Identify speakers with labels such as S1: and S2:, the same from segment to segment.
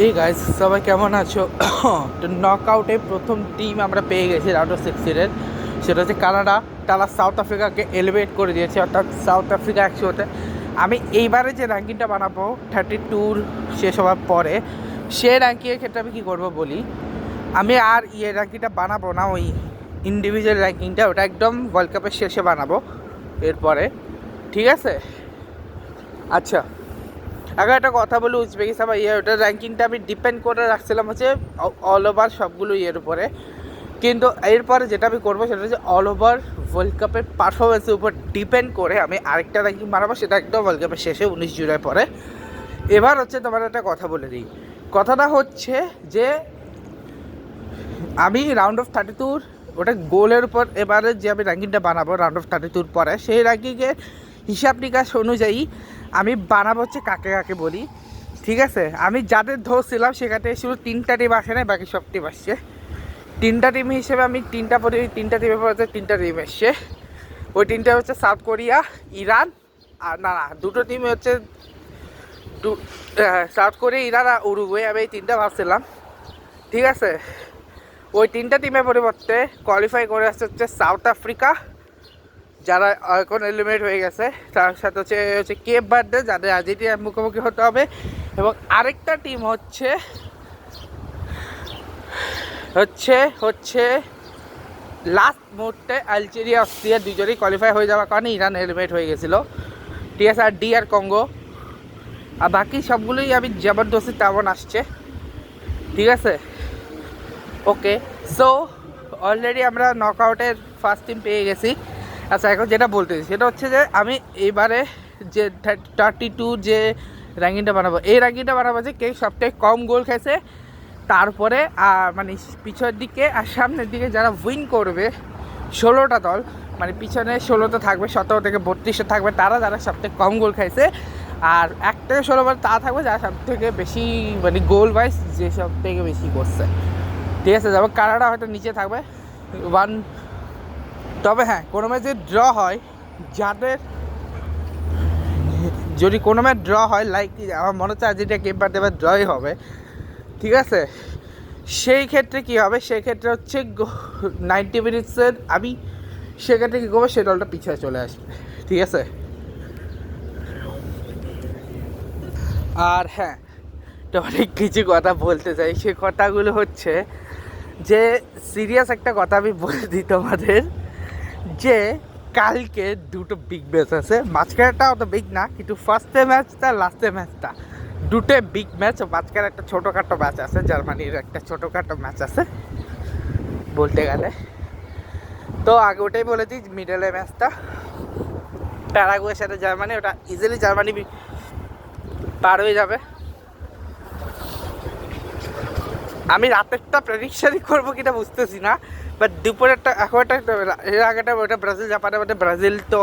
S1: এই গাইস সবাই কেমন আছো? তো নকআউটে প্রথম টিম আমরা পেয়ে গেছি রাউন্ড অফ 16-এর। সেটা হচ্ছে কানাডা। তারা সাউথ আফ্রিকাকে এলিভেট করে দিয়েছে, অর্থাৎ সাউথ আফ্রিকা 100-তে। আমি এইবারে যে র্যাঙ্কিংটা বানাবো 32 শেষ হওয়ার পরে, সেই র্যাঙ্কিংয়ের ক্ষেত্রে আমি কী করবো বলি। আমি আর র্যাঙ্কিংটা বানাবো না, ওই ইন্ডিভিজুয়াল র্যাঙ্কিংটা ওটা একদম ওয়ার্ল্ড কাপের শেষে বানাবো এরপরে, ঠিক আছে? আচ্ছা, আগে একটা কথা বলি, উজবেকিস্তান বা ওটার র্যাঙ্কিংটা আমি ডিপেন্ড করে রাখছিলাম হচ্ছে অল ওভার সবগুলো উপরে। কিন্তু এরপরে যেটা আমি করবো সেটা হচ্ছে অল ওভার ওয়ার্ল্ড কাপের পারফরমেন্সের উপর ডিপেন্ড করে আমি আরেকটা র্যাঙ্কিং বানাবো, সেটা একদম ওয়ার্ল্ড কাপের শেষে 19 জুলাই পরে। এবার হচ্ছে তোমার একটা কথা বলে দিই। কথাটা হচ্ছে যে আমি রাউন্ড অফ 32 ওটা গোলের উপর এবারে যে আমি র্যাঙ্কিংটা বানাবো রাউন্ড অফ 32 পরে, সেই র্যাঙ্কিংয়ের হিসাব নিকাশ অনুযায়ী আমি বানাবো হচ্ছে কাকে কাকে বলি, ঠিক আছে? আমি যাদের ধরছিলাম সেখানে শুধু 3টা টিম আসে না, বাকি সব টিম আসছে। 3টা টিম হিসেবে আমি 3টা টিমের পর হচ্ছে 3টা টিম এসছে। ওই 3টা হচ্ছে সাউথ কোরিয়া, ইরান, আর না না 2টো টিম হচ্ছে সাউথ কোরিয়া, ইরান আর উরুগুয়ে। আমি এই 3টা ভাবছিলাম, ঠিক আছে? ওই 3টা টিমের পরিবর্তে কোয়ালিফাই করে আসছে হচ্ছে সাউথ আফ্রিকা, যারা এখন এলিমিনেট হয়ে গেছে। তার সাথে হচ্ছে কেপ ভার্দে, যাদের আর্জেন্টিনার মুখোমুখি হতে হবে। এবং আরেকটা টিম হচ্ছে হচ্ছে হচ্ছে লাস্ট মুহূর্তে আলজেরিয়া, অস্ট্রিয়া দুজনেই কোয়ালিফাই হয়ে যাওয়ার কারণে ইরান এলিমিনেট হয়ে গেছিলো, ঠিক আছে? আর আর কঙ্গো। আর বাকি সবগুলোই আমি জবরদস্তি তেমন আসছে, ঠিক আছে? ওকে, সো অলরেডি আমরা নকআউটের ফার্স্ট টিম পেয়ে গেছি। আচ্ছা, এখন যেটা বলতেছি সেটা হচ্ছে যে আমি এইবারে যে 32 যে র্যাঙ্কিংটা বানাবো, এই র্যাঙ্কিংটা বানাবো যে কে সবথেকে কম গোল খেয়েছে, তারপরে মানে পিছনের দিকে আর সামনের দিকে যারা উইন করবে 16টা দল, মানে পিছনে 16টা থাকবে, 17 থেকে 32 থাকবে তারা, যারা সবথেকে কম গোল খাইছে। আর 1 থেকে 16 বার তা থাকবে যারা সব থেকে বেশি, মানে গোল ওয়াইজ যে সব থেকে বেশি করছে, ঠিক আছে? যেমন কানাডা হয়তো নিচে থাকবে 1। তবে হ্যাঁ, কোনো ম্যাচ যদি ড্র হয়, যাদের যদি কোনো ম্যাচ ড্র হয়, লাইক আমার মনে হচ্ছে আর্জেন্টিনা কেপ ভার্দে এবার ড্রই হবে, ঠিক আছে? সেই ক্ষেত্রে কী হবে, সেই ক্ষেত্রে হচ্ছে 90 মিনিটসের আমি সেক্ষেত্রে কী করবো, সে দলটা পিছিয়ে চলে আসবে, ঠিক আছে? আর হ্যাঁ, তো অনেক কিছু কথা বলতে চাই, সে কথাগুলো হচ্ছে যে সিরিয়াস একটা কথা আমি বলে দিই তোমাদের, যে কালকে 2টো বিগ ম্যাচ আছে। মাঝখানেরটা অত বিগ না, কিন্তু ফার্স্টের ম্যাচটা লাস্টের ম্যাচটা দুটোই বিগ ম্যাচ। মাঝখানে একটা ছোটোখাটো ম্যাচ আছে, জার্মানির একটা ছোটোখাটো ম্যাচ আছে বলতে গেলে। তো আগে ওটাই বলে দিই, মিডলের ম্যাচটা প্যারাগুয়ের সাথে জার্মানি, ওটা ইজিলি জার্মানি পার হয়ে যাবে। আমি রাতেরটা প্রেডিকশনই করবো কিনা বুঝতেছি না, বাট দুপুরেরটা এখন একটা, এর আগেটা ওটা ব্রাজিল জাপানের মধ্যে, ব্রাজিল তো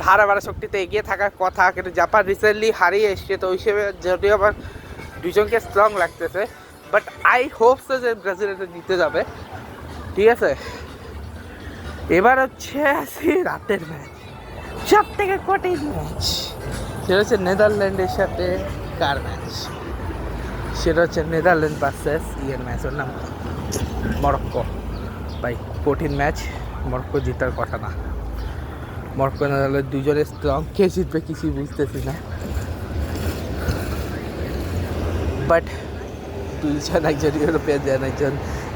S1: ধারাবাড়া শক্তিতে এগিয়ে থাকার কথা, কিন্তু জাপান রিসেন্টলি হারিয়ে এসছে। তো ওই হিসেবে যদিও আবার দুজনকে স্ট্রং লাগতেছে, বাট আই হোপস যে ব্রাজিল এটা জিতে যাবে, ঠিক আছে? এবার হচ্ছে আসি রাতের ম্যাচ, সব থেকে কঠিন ম্যাচ। সেটা হচ্ছে নেদারল্যান্ডের সাথে কার ম্যাচ, সেটা হচ্ছে নেদারল্যান্ড ভার্সেস ম্যাচ, ওর নাম মরক্কো। ভাই কঠিন ম্যাচ, মরক্কো জেতার কথা না। মরক্কো নেদারল্যান্ড দুজনে স্ট্রং, কে জিতবে কিছুই বুঝতেছি না। বাট দুইজন, একজন ইউরোপিয়ান, একজন,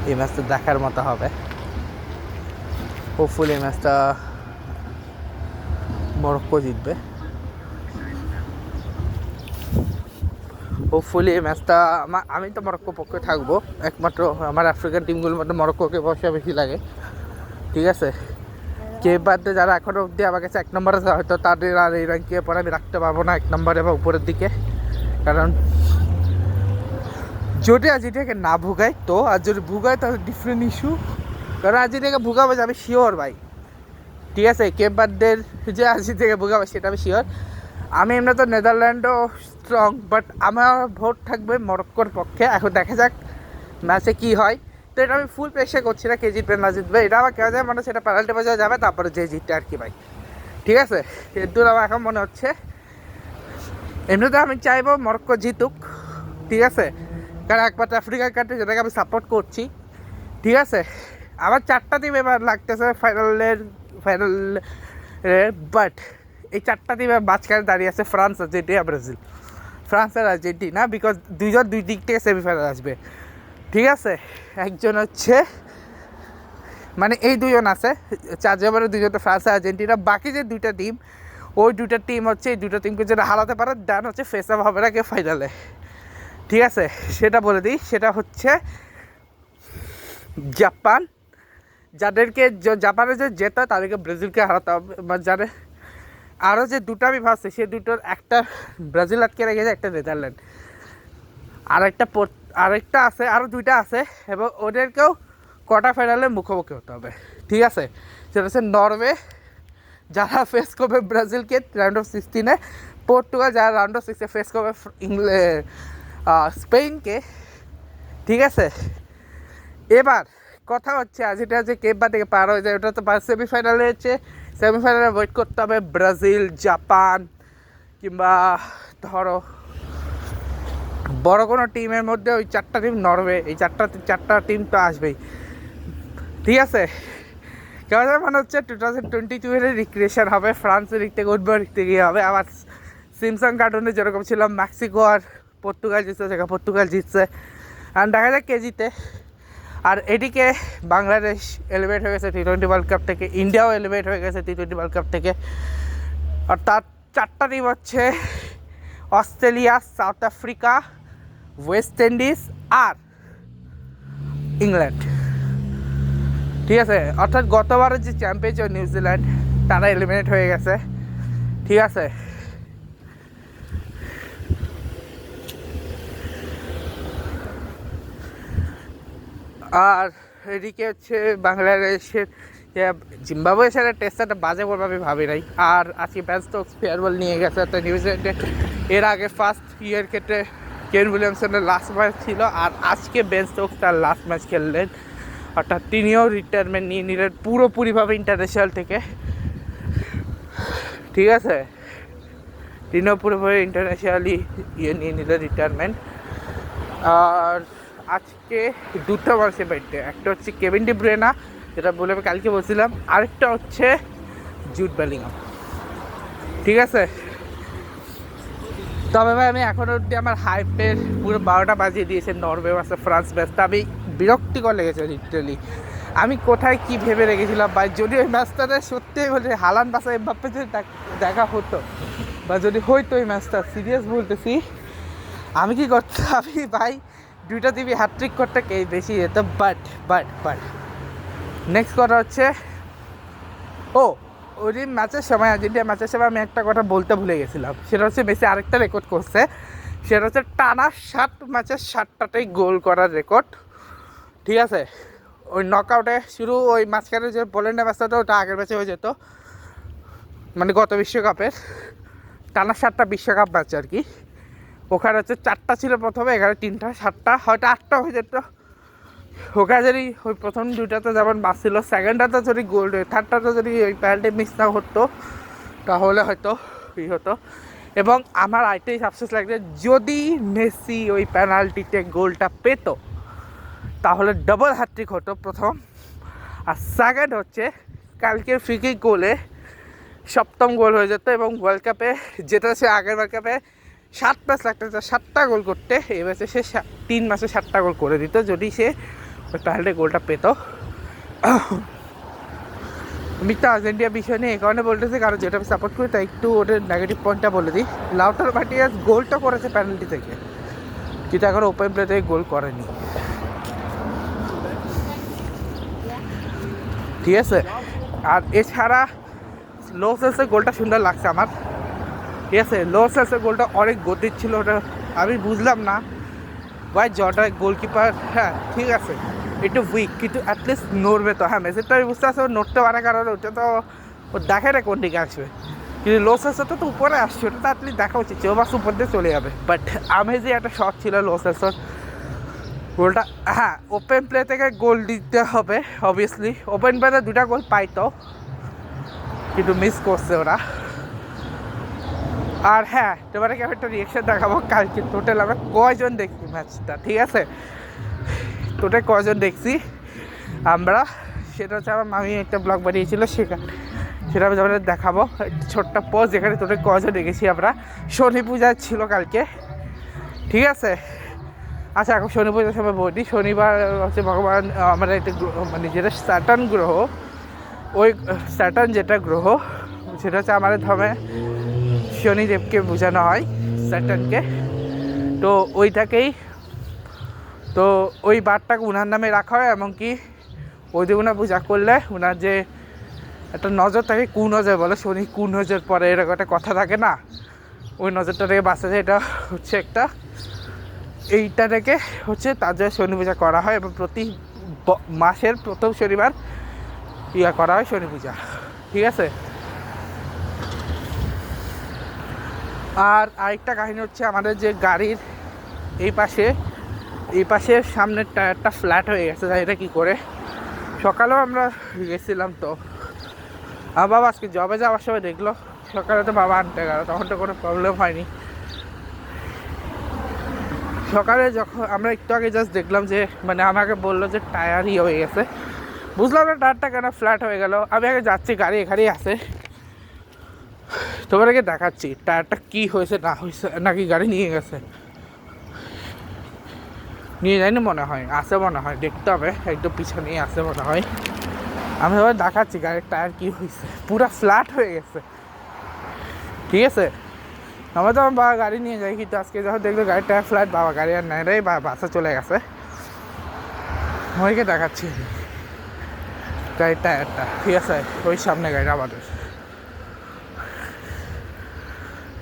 S1: এই ম্যাচটা দেখার মতো হবে। হোপফুলি এই ম্যাচটা মরক্কো জিতবে। হোপফুলি এই ম্যাচটা আমি তো মরক্কো পক্ষে থাকবো, একমাত্র আমার আফ্রিকান টিমগুলোর মধ্যে মরক্কোকে বসা বেশি লাগে, ঠিক আছে? কেপ ভার্দে যারা এখনও অবধি আমার কাছে 1 নম্বরে আছে, হয়তো তাদের আর এই র্যাঙ্কিংয়ের পরে আমি রাখতে পারবো না 1 নম্বরে বা উপরের দিকে, কারণ যদি আর্জেন্টিনাকে না ভুগাই তো, আর যদি ভুগাই তাহলে ডিফারেন্ট ইস্যু, কারণ আর্জেন্টিনাকে ভুগাবে যে আমি শিওর ভাই, ঠিক আছে? কেপ ভার্দের যে আর্জেন্টিনাকে ভুগাবে সেটা আমি শিওর। আমি এমনি তো নেদারল্যান্ডও স্ট্রং, বাট আমার ভোট থাকবে মরক্কোর পক্ষে। এখন দেখা যাক ম্যাচে কী হয়। তো এটা আমি ফুল প্রেশার করছি না কে জিতবে না জিতবে, এটা আমার কেউ যায় মানে সেটা পেনাল্টি বাজারে যাবে, তারপরে যে জিততে আর কি ভাই, ঠিক আছে? এর দূর আমার এখন মনে হচ্ছে। এমনিতে আমি চাইবো মরক্কো জিতুক, ঠিক আছে? কারণ একমাত্র আফ্রিকার কান্ট্রি যেটাকে আমি সাপোর্ট করছি। ঠিক আছে, আমার 4টা টিম এবার লাগতেছে ফাইনাল, বাট এই 4টা টিমের মাঝখানে দাঁড়িয়ে আছে ফ্রান্স, আর্জেন্টিনা, ব্রাজিল। ফ্রান্স আর আর্জেন্টিনা, বিকজ দুই দিক থেকে সেমিফাইনাল আসবে। ঠিক আছে, একজন হচ্ছে মানে এই দুজন আছে 4 জনের, দুজন তো ফ্রান্স আর আর্জেন্টিনা। বাকি যে 2টা টিম, ওই 2টা টিম হচ্ছে এই 2টা টিমকে যেটা হারাতে পারে দেন হচ্ছে ফেস আপ হবে না কে ফাইনালে। ঠিক আছে, সেটা বলে দিই, সেটা হচ্ছে জাপান, যাদেরকে জাপানে যে জেতা তাদেরকে ব্রাজিলকে হারাতে হবে। যাদের আরও যে 2টা আমি ভাবছি, সেই 2টোর একটা ব্রাজিল আটকে রেখেছে, একটা নেদারল্যান্ড, আরেকটা আছে, আরও 2টা আছে, এবং ওদেরকেও কোয়ার্টার ফাইনালে মুখোমুখি হতে হবে। ঠিক আছে, সেটা হচ্ছে নরওয়ে, যারা ফেস করবে ব্রাজিলকে রাউন্ড অফ 16-এ, পর্তুগাল যারা রাউন্ড অফ 6-এ ফেস করবে স্পেনকে। ঠিক আছে, এবার কথা হচ্ছে যেটা যে কেপ বা থেকে পার হয়ে যায় ওটা তো সেমিফাইনালে হচ্ছে, সেমিফাইনালে ওয়েট করতে হবে ব্রাজিল, জাপান, কিংবা ধরো বড় কোনো টিমের মধ্যে ওই 4টা টিম, নরওয়ে, এই চারটা টিম তো আসবেই। ঠিক আছে, কেমন মনে হচ্ছে 2022-এর রিক্রিয়েশন হবে, ফ্রান্সের দিক থেকে উঠবে, দিক থেকে হবে। আবার সিমসন কার্টুনে যেরকম ছিল মেক্সিকো আর পর্তুগাল জিতছে, সেখানে পর্তুগাল জিতছে, আর দেখা যাক কে জিতে। আর এদিকে বাংলাদেশ এলিমিনেট হয়ে গেছে T20 ওয়ার্ল্ড কাপ থেকে, ইন্ডিয়াও এলিমিনেট হয়ে গেছে T20 ওয়ার্ল্ড কাপ থেকে। আর তার 4টা টিম হচ্ছে Australia, South Africa, West Indies আর ইংল্যান্ড। ঠিক আছে, অর্থাৎ গতবারের যে চ্যাম্পিয়ন ছিল নিউজিল্যান্ড, তারা এলিমিনেট হয়ে গেছে। ঠিক আছে, আর এদিকে হচ্ছে বাংলাদেশের জিম্বাবুয়ের সাথে টেস্টটা বাজে করবে আমি ভাবি নাই। আর আজকে বেন স্টোকস ফেয়ারওয়েল নিয়ে গেছে তো নিউজিল্যান্ডে। এর আগে ফার্স্ট ইয়ার ক্ষেত্রে কেন উইলিয়ামসনের লাস্ট ম্যাচ ছিল, আর আজকে বেন স্টোকস তার লাস্ট ম্যাচ খেললেন, অর্থাৎ তিনিও রিটায়ারমেন্ট নিয়ে নিলেন পুরোপুরিভাবে ইন্টারন্যাশনাল থেকে। ঠিক আছে, তিনিও পুরোপুরি ইন্টারন্যাশনালি নিয়ে নিলেন রিটায়ারমেন্ট। আর আজকে 2টা মানুষের বার্থডে, একটা হচ্ছে কেভিন ডি ব্রুয়নে, যেটা বলে আমি কালকে বলছিলাম, আরেকটা হচ্ছে জুড বেলিংহাম। ঠিক আছে, তবে ভাই আমি এখনও অবধি আমার হাইপের পুরো 12টা বাজিয়ে দিয়েছে নরওয়ে ভার্সেস ফ্রান্স ম্যাচটা। আমি বিরক্তিকর লেগেছে লিটারালি। আমি কোথায় কি ভেবে রেখেছিলাম ভাই, যদি ওই ম্যাচটাতে সত্যি বলছে হালান্ড বাসা এমবাপ্পে যদি দেখা হতো, বা যদি হইতো ওই ম্যাচটা, সিরিয়াস বলতেছি, আমি কি করতাম, আমি ভাই 2টা টিভি হ্যাট্রিক করতে কে বেশি যেত। বাট নেক্সট কথা হচ্ছে, ওই দিন ম্যাচের সময়, আর্জেন্টিনা ম্যাচের সময় আমি একটা কথা বলতে ভুলে গেছিলাম, সেটা হচ্ছে মেসি আরেকটা রেকর্ড করছে, সেটা হচ্ছে টানা 7 ম্যাচের 7টাতেই গোল করার রেকর্ড। ঠিক আছে, ওই নকআউটে শুরু, ওই মাঝখানে যে পোল্যান্ডের ম্যাচটা ওটা আগের ম্যাচে হয়ে যেত, মানে গত বিশ্বকাপের টানা 7টা বিশ্বকাপ ম্যাচ আর কি। ওখানে হচ্ছে 4টা ছিল প্রথমে, এখানে 3টা, 7টা, হয়তো 8টা হয়ে যেত। ওখানে যদি ওই প্রথম 2টাতে যেমন বাঁচছিল, সেকেন্ডটাতে যদি গোল, থার্ডটাতে যদি ওই প্যান্টে মিস না হতো, তাহলে হয়তো হতো। এবং আমার আইটাই আফসোস লাগছে, যদি মেসি ওই পেনাল্টিতে গোলটা পেত, তাহলে ডাবল হ্যাট্রিক হতো প্রথম। আর সেকেন্ড হচ্ছে কালকের ফ্রিকিক গোলে 7ম গোল হয়ে যেত, এবং ওয়ার্ল্ড কাপে যেটা সে আগের ওয়ার্ল্ড কাপে 7 ম্যাচ লাগতে 7টা গোল করতে, এই ম্যাচে সে 3 ম্যাচে 7টা গোল করে দিত, যদি সে ওই পেনাল্টি গোলটা পেত। আমি তো আর্জেন্টিনা বিষয় নিয়ে এই কারণে বলতেছি, কারণ যেটা আমি সাপোর্ট করি তাই একটু ওদের নেগেটিভ পয়েন্টটা বলে দিই। লাউটারো মার্টিনেজ গোলটা করেছে পেনাল্টি থেকে, কিন্তু এখন ওপেন প্লে থেকে গোল করেনি। ঠিক আছে, আর এছাড়া লো সেলসের গোলটা সুন্দর লাগছে আমার। ঠিক আছে, লো সেলসের গোলটা অনেক গতির ছিল, ওটা আমি বুঝলাম না ভাই। জটা গোলকিপার, হ্যাঁ ঠিক আছে একটু উইক, কিন্তু অ্যাটলিস্ট নড়বে তো। হ্যাঁ মেসেজটা আমি বুঝতে পারছি, ও নড়তে পারে, কারণ ওটা তো ও দেখে না কোন দিকে আসবে, কিন্তু লো সেলসটা তো উপরে আসছে, ওটা তো অ্যাটলিস্ট দেখা উচিত, কেউ বাস উপর দিয়ে চলে যাবে। বাট আমেজিং একটা শট ছিল লো সেলসের গোলটা। হ্যাঁ, ওপেন প্লে থেকে গোল দিতে হবে অবভিয়াসলি, ওপেন প্লেতে 2টা গোল পাইতো, কিন্তু মিস করছে ওরা। আর হ্যাঁ, তোমাদেরকে আমি একটা রিয়েকশন দেখাবো কালকে টোটাল আমরা কয়জন দেখছি ম্যাচটা, ঠিক আছে? টোটাল কয়জন দেখছি আমরা, সেটা হচ্ছে আমার মামি একটা ব্লগ বানিয়েছিল, সেটা আমি তোমাদের দেখাবো ছোট্ট পোস্ট, যেখানে টোটাল কয়জন দেখেছি আমরা। শনি পূজা ছিল কালকে, ঠিক আছে? আচ্ছা, এখন শনি পূজার সময় বলি, শনিবার হচ্ছে ভগবান আমাদের একটা মানে যেটা স্যাটার্ন গ্রহ, ওই স্যাটার্ন যেটা গ্রহ সেটা হচ্ছে আমাদের ধর্মে শনিদেবকে বোঝানো হয়, স্যাটার্নকে। তো ওইটাকেই, তো ওই বারটাকে ওনার নামে রাখা হয়, এমনকি ওই দিন ওনার পূজা করলে ওনার যে একটা নজর থাকে, কুনজর বলে, শনি কুনজর পরে এরকম একটা কথা থাকে না, ওই নজরটা থেকে বাঁচা যায়। এটা হচ্ছে একটা, এইটা থেকে হচ্ছে তার জন্য শনি পূজা করা হয়, এবং প্রতি মাসের প্রথম শনিবার করা হয় শনি পূজা, ঠিক আছে? আর আরেকটা কাহিনী হচ্ছে আমাদের যে গাড়ির এই পাশে সামনের টায়ারটা ফ্ল্যাট হয়ে গেছে, তাই এটা কী করে। সকালেও আমরা গেছিলাম, তো আমার বাবা আজকে জবে যাওয়ার সময় দেখলো, সকালে তো বাবা আনতে গেল, তখন তো কোনো প্রবলেম হয়নি। সকালে যখন আমরা একটু আগে জাস্ট দেখলাম যে মানে আমাকে বললো যে টায়ারই হয়ে গেছে, বুঝলাম না টায়ারটা কেন ফ্ল্যাট হয়ে গেল। আমি আগে যাচ্ছি, গাড়ি এখানেই আছে, তোমাদেরকে দেখাচ্ছি টায়ারটা কী হয়েছে না হয়েছে, নাকি গাড়ি নিয়ে গেছে, নিয়ে যায়নি মনে হয়, আসে মনে হয়, দেখতে হবে, একদম পিছনেই আসে মনে হয়। আমি এবার দেখাচ্ছি গাড়ির টায়ার কী হয়েছে, পুরো ফ্ল্যাট হয়ে গেছে, ঠিক আছে? আমরা তো আমার বাবা গাড়ি নিয়ে যাই, কিন্তু আজকে যখন দেখলো গাড়ির টায়ার ফ্ল্যাট, বাবা গাড়ি আর নেয় রে, বা বাসে চলে গেছে। ওইকে দেখাচ্ছি গাড়ির টায়ারটা, ঠিক আছে? ওই সামনে গাড়িটা আমাদের,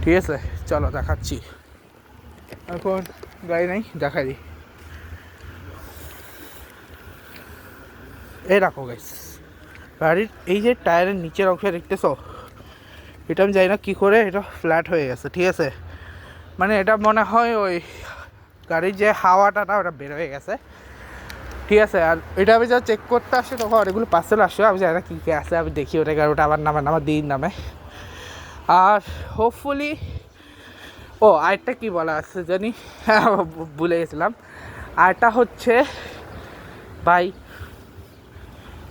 S1: ঠিক আছে? চলো দেখাচ্ছি, এখন গাড়ি নেই, দেখাই দিই। এই রাখো গাইস, গাড়ির এই যে টায়ারের নিচের অংশ দেখতেছো, এটা আমি জানি না কী করে এটা ফ্ল্যাট হয়ে গেছে, ঠিক আছে? মানে এটা মনে হয় ওই গাড়ির যে হাওয়াটা না, ওটা বের হয়ে গেছে, ঠিক আছে? আর এটা আমি যা চেক করতে আসছি, তখন অনেকগুলো পার্সেল আসছে, আমি জানি না কী কী আছে, আমি দেখি ওটাকে, আর ওটা আবার নামে দিন নামে। আর হোপফুলি, ও আরেকটা কী বলা আছে জানি, হ্যাঁ ভুলে গেছিলাম, আরটা হচ্ছে ভাই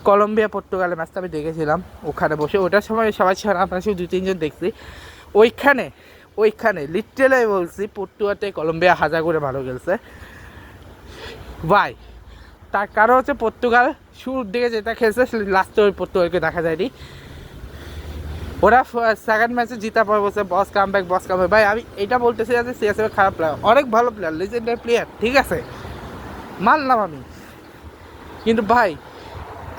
S1: কলম্বিয়া পর্তুগালের ম্যাচটা আমি দেখেছিলাম ওখানে বসে, ওটার সময় সবাই ছাড়া আমরা শুধু 2-3 জন দেখছি। ওইখানে লিটারালি বলছি, পর্তুগালতে কলম্বিয়া হাজার করে ভালো খেলছে ভাই। তার কারণ হচ্ছে পর্তুগাল শুরুর দিকে যেটা খেলছে, লাস্টে ওই পর্তুগালকে দেখা যায়নি। ওরা সেকেন্ড ম্যাচে জিতা পরে বলছে বস কাম ব্যাক। ভাই আমি এটা বলতেছি যে সিএসএফ খারাপ প্লেয়ার, অনেক ভালো প্লেয়ার, লিজেন্ডারি প্লেয়ার, ঠিক আছে, মানলাম আমি, কিন্তু ভাই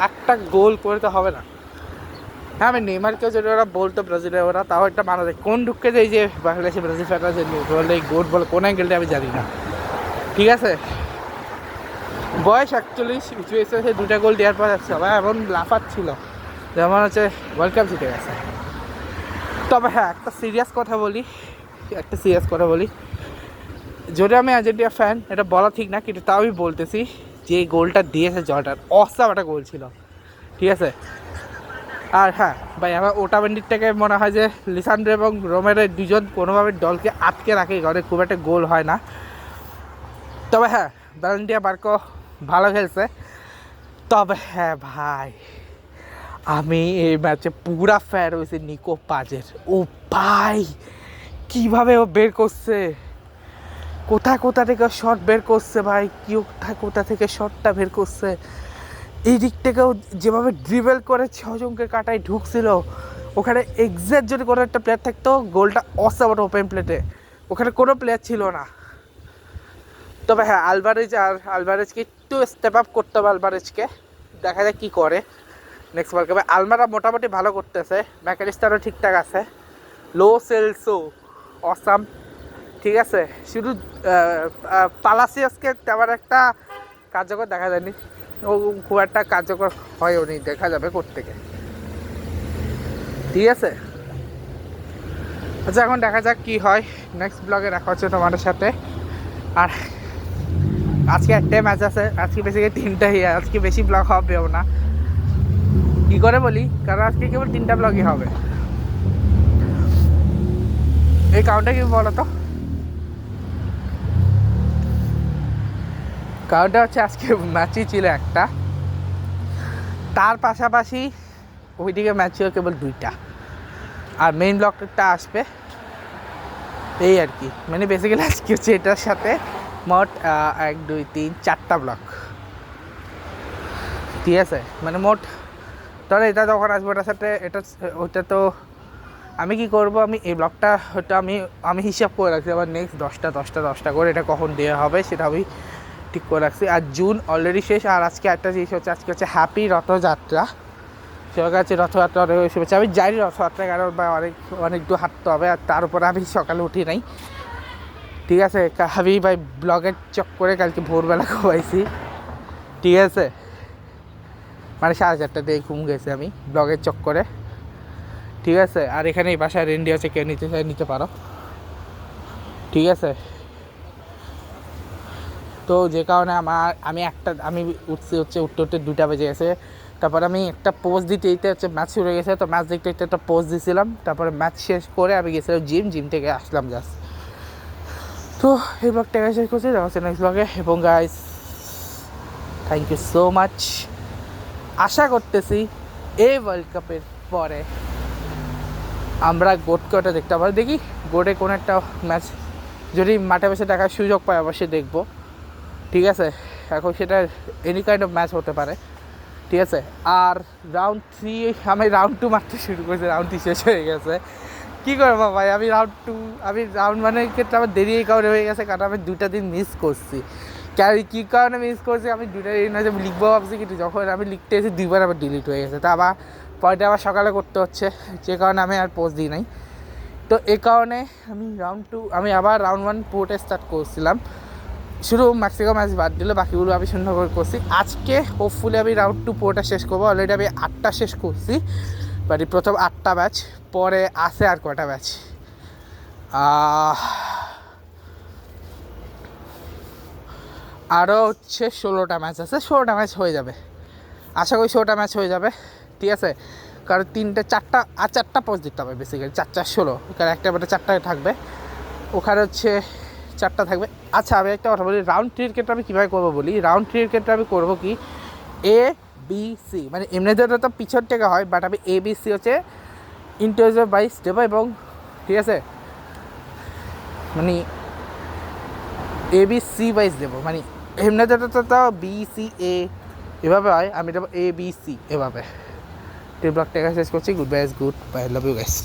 S1: একটা গোল করে তো হবে না। হ্যাঁ, আমি নেইমারকেও যদি ওরা বলতো ব্রাজিলের, ওরা তাও একটা মানা যায়, কোন ঢুকে যে এই যে বাংলাদেশে ব্রাজিল ফ্যানরা যে বলে গোল বলে, কোন অ্যাঙ্গেলটা আমি জানি না, ঠিক আছে? বয়স 41, সেই 2টা গোল দেওয়ার পর সবাই এমন লাফাচ্ছিল যেমন হচ্ছে ওয়ার্ল্ড কাপ জিতে গেছে। তবে হ্যাঁ, একটা সিরিয়াস কথা বলি, যদি আমি আর্জেন্টিনা ফ্যান, এটা বলা ঠিক না, কিন্তু তাও আমি বলতেছি যে এই গোলটা দিয়েছে জর্ডান, অসাম একটা গোল ছিল, ঠিক আছে? আর হ্যাঁ ভাই, আমার ওটামেন্ডিরটাকে মনে হয় যে লিসান্ড্রো এবং রোমেরো দুজন কোনোভাবে দলকে আটকে রাখে, ঘরে খুব একটা গোল হয় না। তবে হ্যাঁ, ভ্যালেন্টিয়া বার্কো ভালো খেলছে। তবে হ্যাঁ ভাই, আমি এই ম্যাচে পুরা ফ্যান হয়েছি নিকো পাজের। ও ভাই, কীভাবে ও বের করছে, কোথা থেকে শট বের করছে ভাই, কোথা থেকে শটটা বের করছে, এই দিক থেকেও যেভাবে ড্রিবেল করে 6 জনকে কাটায় ঢুকছিল, ওখানে এক্স্যাক্ট যদি কোনো একটা প্লেয়ার থাকতো, গোলটা অসাম ওপেন প্লেটে, ওখানে কোনো প্লেয়ার ছিল না। তবে হ্যাঁ, আলভারেজকে একটু স্টেপ আপ করতে হবে, আলভারেজকে দেখা যাক কী করে নেক্সট ওয়ার্ল্ড কাপে। আলমারা মোটামুটি ভালো করতেছে, ম্যাকালিস্টারও ঠিকঠাক আছে, লো সেলসো অসাম, ঠিক আছে? শুধু পালাসিয়াসকে তেমন একটা কার্যকর দেখা যায়নি, ও খুব একটা কার্যকর হয়ও নি, দেখা যাবে কোত্থেকে, ঠিক আছে? আচ্ছা, এখন দেখা যাক কী হয়, নেক্সট ব্লগে দেখা হচ্ছে তোমাদের সাথে। আর আজকে একটাই ম্যাচ আছে, আজকে বেশি 3টাই, আজকে বেশি ব্লগ হবেও না, কী করে বলি, কারণ আজকে কেবল 3টা ব্লগই হবে। এই কারণটা কি বলো তো, কারণটা হচ্ছে আজকে ম্যাচই ছিল একটা, তার পাশাপাশি ওইদিকে ম্যাচ ছিল কেবল 2টা, আর মেইন ব্লকটা আসবে এই আর কি। মানে বেসিক্যালি আজকে হচ্ছে এটার সাথে মোট 1 2 3 4টা ব্লক, ঠিক আছে। মানে মোট তাহলে এটা যখন আসবে ওটার সাথে এটা ওইটা তো আমি কি করব, আমি এই ব্লকটা হয়তো আমি হিসাব করে রাখছি আবার নেক্সট 10টা করে এটা কখন দেওয়া হবে সেটা আমি ঠিক করে রাখছি। আর জুন অলরেডি শেষ। আর আজকে একটা জিনিস হচ্ছে, আজকে হচ্ছে হ্যাপি রথযাত্রা, সবার কাছে রথযাত্রা অনেক শুভেচ্ছা। আমি জানি রথযাত্রা কারণ বা অনেক দূর হাঁটতে হবে, আর তার উপরে আমি সকালে উঠি নাই, ঠিক আছে। আমি ভাই ব্লগের চক্করে কালকে ভোরবেলা ঘুমাইছি, ঠিক আছে। মানে 4:30 ঘুম গেছে আমি ব্লগের চক্করে, ঠিক আছে। আর এখানে এই বাসায় রেন্ডি আছে, কেউ নিতে চাই নিতে পারো, ঠিক আছে। তো যে কারণে আমি উঠতে 2টা বেজে গেছে। তারপর আমি একটা পোজ দিতে হচ্ছে ম্যাচ শুরু হয়ে গেছে, তো ম্যাচ দেখতে একটা পোজ দিয়েছিলাম। তারপরে ম্যাচ শেষ করে আমি গেছিলাম জিম থেকে আসলাম জাস্ট। তো এই ব্লগটা শেষ করছি, দেখা হচ্ছে নেক্সট ব্লগে। এবং guys thank you so much. আশা করতেছি এই ওয়ার্ল্ড কাপের পরে আমরা গোটকে ওটা দেখতে পারি। দেখি গোটে কোনো একটা ম্যাচ যদি মাঠে বসে দেখার সুযোগ পাই অবশ্যই দেখবো, ঠিক আছে। এখন সেটা এনি কাইন্ড অফ ম্যাচ হতে পারে, ঠিক আছে। আর রাউন্ড 3 আমি রাউন্ড 2 মারতে শুরু করেছি, রাউন্ড 3 শেষ হয়ে গেছে। কী করবো ভাই, আমি রাউন্ড 1-এর ক্ষেত্রে আমার দেরি এই কারণে হয়ে গেছে, কারণ আমি 2টা দিন মিস করছি। কী কারণে মিস করছি, আমি 2টা দিন হচ্ছে লিখবো ভাবছি, কিন্তু যখন আমি লিখতে এসেছি 2বার আবার ডিলিট হয়ে গেছে। তা আবার পরেরটা আবার সকালে করতে হচ্ছে, যে কারণে আমি আর পোস্ট দিই নাই। তো এই কারণে আমি আবার রাউন্ড 1 পুরোটা স্টার্ট করছিলাম, শুধু ম্যাক্সিমাম ম্যাচ বাদ দিলে বাকিগুলো আমি সুন্দর করে করছি। আজকে হোপফুলি আমি রাউন্ড 2 পুরোটা শেষ করবো। অলরেডি আমি 8টা শেষ করছি, বাট প্রথম 8টা ম্যাচ, পরে আসে আর কটা ম্যাচ, আরও হচ্ছে 16টা ম্যাচ আছে। 16টা ম্যাচ হয়ে যাবে, আশা করি 16টা ম্যাচ হয়ে যাবে, ঠিক আছে। কারণ 4টা পোস্ট দিতে হবে বেসিক্যালি, 4-4-16, কারণ একটা ব্যাটে 4টায় থাকবে, ওখানে হচ্ছে 4টা থাকবে। আচ্ছা আমি একটা কথা বলি, রাউন্ড 3-এর ক্ষেত্রে আমি কীভাবে করবো বলি। রাউন্ড 3-এর ক্ষেত্রে আমি করবো কি, ABC, মানে এমনিতে তো পিছন থেকে হয়, বাট আমি ABC হচ্ছে ইন্টিজার ওয়াইজ দেবো, এবং ঠিক আছে মানে ABC ওয়াইজ দেবো। মানে এমনিতে তো BCA এভাবে হয়, আমি দেবো ABC এভাবে। ব্লগটা শেষ করছি। Goodbye, goodbye, love you guys.